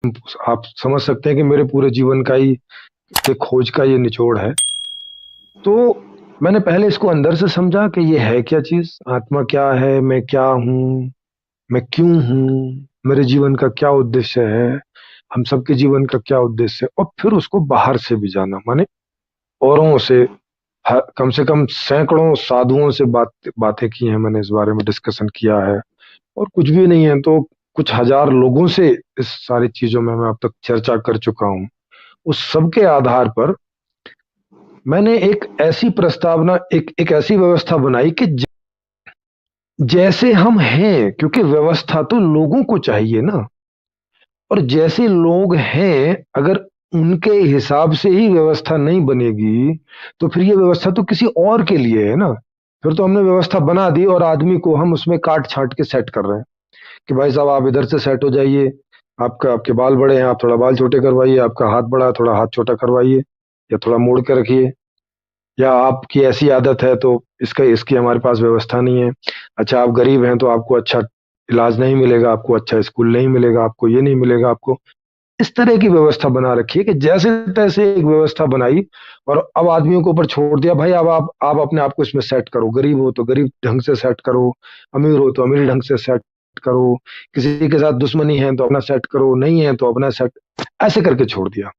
आप समझ सकते हैं कि मेरे पूरे जीवन का ही के खोज का ये निचोड़ है। तो मैंने पहले इसको अंदर से समझा कि ये है क्या चीज, आत्मा क्या है, मैं क्या हूँ, मैं क्यों हूँ, मेरे जीवन का क्या उद्देश्य है, हम सबके जीवन का क्या उद्देश्य है। और फिर उसको बाहर से भी जाना, माने औरों से, कम से कम सैकड़ों साधुओं से बातें की हैं मैंने, इस बारे में डिस्कशन किया है। और कुछ भी नहीं है तो कुछ हजार लोगों से इस सारी चीजों में मैं अब तक चर्चा कर चुका हूँ। उस सब के आधार पर मैंने एक ऐसी प्रस्तावना, एक ऐसी व्यवस्था बनाई कि जैसे हम हैं, क्योंकि व्यवस्था तो लोगों को चाहिए ना, और जैसे लोग हैं अगर उनके हिसाब से ही व्यवस्था नहीं बनेगी तो फिर ये व्यवस्था तो किसी और के लिए है ना। फिर तो हमने व्यवस्था बना दी और आदमी को हम उसमें काट छाट के सेट कर रहे हैं कि भाई साहब आप इधर से सेट हो जाइए, आपके बाल बड़े हैं आप थोड़ा बाल छोटे करवाइए, आपका हाथ बड़ा है थोड़ा हाथ छोटा करवाइए, या थोड़ा मोड़ के रखिए, या आपकी ऐसी आदत है तो इसका इसकी हमारे पास व्यवस्था नहीं है। अच्छा आप गरीब हैं तो आपको अच्छा इलाज नहीं मिलेगा, आपको अच्छा स्कूल नहीं मिलेगा, आपको ये नहीं मिलेगा, आपको इस तरह की व्यवस्था बना रखी है कि जैसे तैसे एक व्यवस्था बनाई और अब आदमियों के ऊपर छोड़ दिया, भाई अब आप अपने आप को इसमें सेट करो, गरीब हो तो गरीब ढंग से सेट करो, अमीर हो तो अमीर ढंग से सेट करो, किसी के साथ दुश्मनी है तो अपना सेट करो, नहीं है तो अपना सेट, ऐसे करके छोड़ दिया।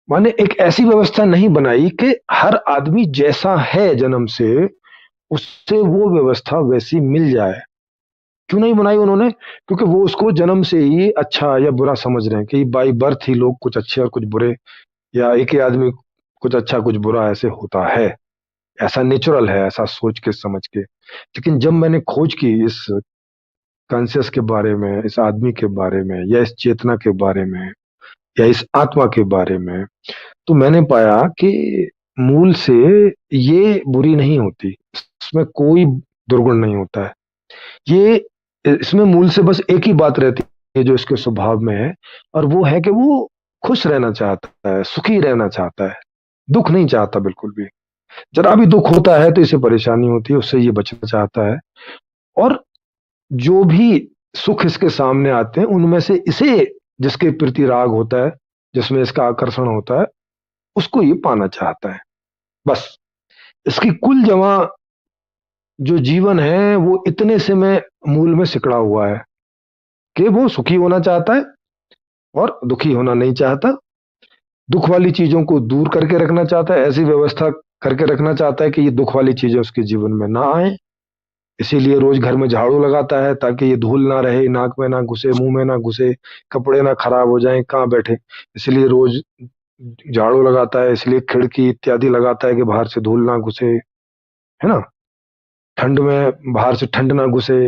माने एक ऐसी व्यवस्था नहीं बनाई कि हर आदमी जैसा है जन्म से उससे वो व्यवस्था वैसी मिल जाए। क्यों नहीं बनाई उन्होंने? क्योंकि वो उसको जन्म से ही अच्छा या बुरा समझ रहे हैं कि बाई बर्थ ही लोग कुछ अच्छे और कुछ बुरे, या एक ही आदमी कुछ अच्छा कुछ बुरा ऐसे होता है, ऐसा नेचुरल है, ऐसा सोच के समझ के। लेकिन जब मैंने खोज की इस कॉन्शियस के बारे में, इस आदमी के बारे में, या इस चेतना के बारे में, या इस आत्मा के बारे में, तो मैंने पाया कि मूल से ये बुरी नहीं होती, इसमें कोई दुर्गुण नहीं होता है। ये इसमें मूल से बस एक ही बात रहती है जो इसके स्वभाव में है, और वो है कि वो खुश रहना चाहता है, सुखी रहना चाहता है, दुख नहीं चाहता बिल्कुल भी। जरा भी दुख होता है तो इसे परेशानी होती है, उससे ये बचना चाहता है। और जो भी सुख इसके सामने आते हैं उनमें से इसे, जिसके प्रति राग होता है, जिसमें इसका आकर्षण होता है, उसको ये पाना चाहता है। बस इसकी कुल जमा जो जीवन है वो इतने से में मूल में सिकड़ा हुआ है कि वो सुखी होना चाहता है और दुखी होना नहीं चाहता, दुख वाली चीजों को दूर करके रखना चाहता है, ऐसी व्यवस्था करके रखना चाहता है कि ये दुख वाली चीजें उसके जीवन में ना आए। इसीलिए रोज घर में झाड़ू लगाता है ताकि ये धूल ना रहे, नाक में ना घुसे, मुंह में ना घुसे, कपड़े ना खराब हो जाएं, कहाँ बैठे। इसलिए रोज झाड़ू लगाता है, इसलिए खिड़की इत्यादि लगाता है कि बाहर से धूल ना घुसे, है ना। ठंड में बाहर से ठंड ना घुसे,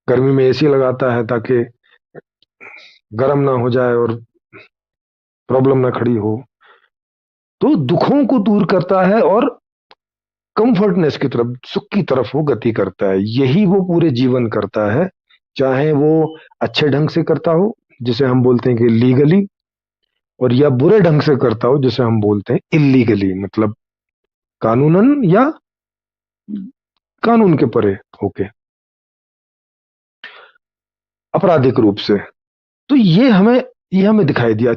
गर्मी में एसी लगाता है ताकि गर्म ना हो जाए और प्रॉब्लम ना खड़ी हो। तो दुखों को दूर करता है और कंफर्टनेस की तरफ, सुख की तरफ वो गति करता है। यही वो पूरे जीवन करता है, चाहे वो अच्छे ढंग से करता हो जिसे हम बोलते हैं कि लीगली, और या बुरे ढंग से करता हो जिसे हम बोलते हैं इलीगली, मतलब कानूनन या कानून के परे होके, आपराधिक रूप से। तो ये हमें दिखाई दिया।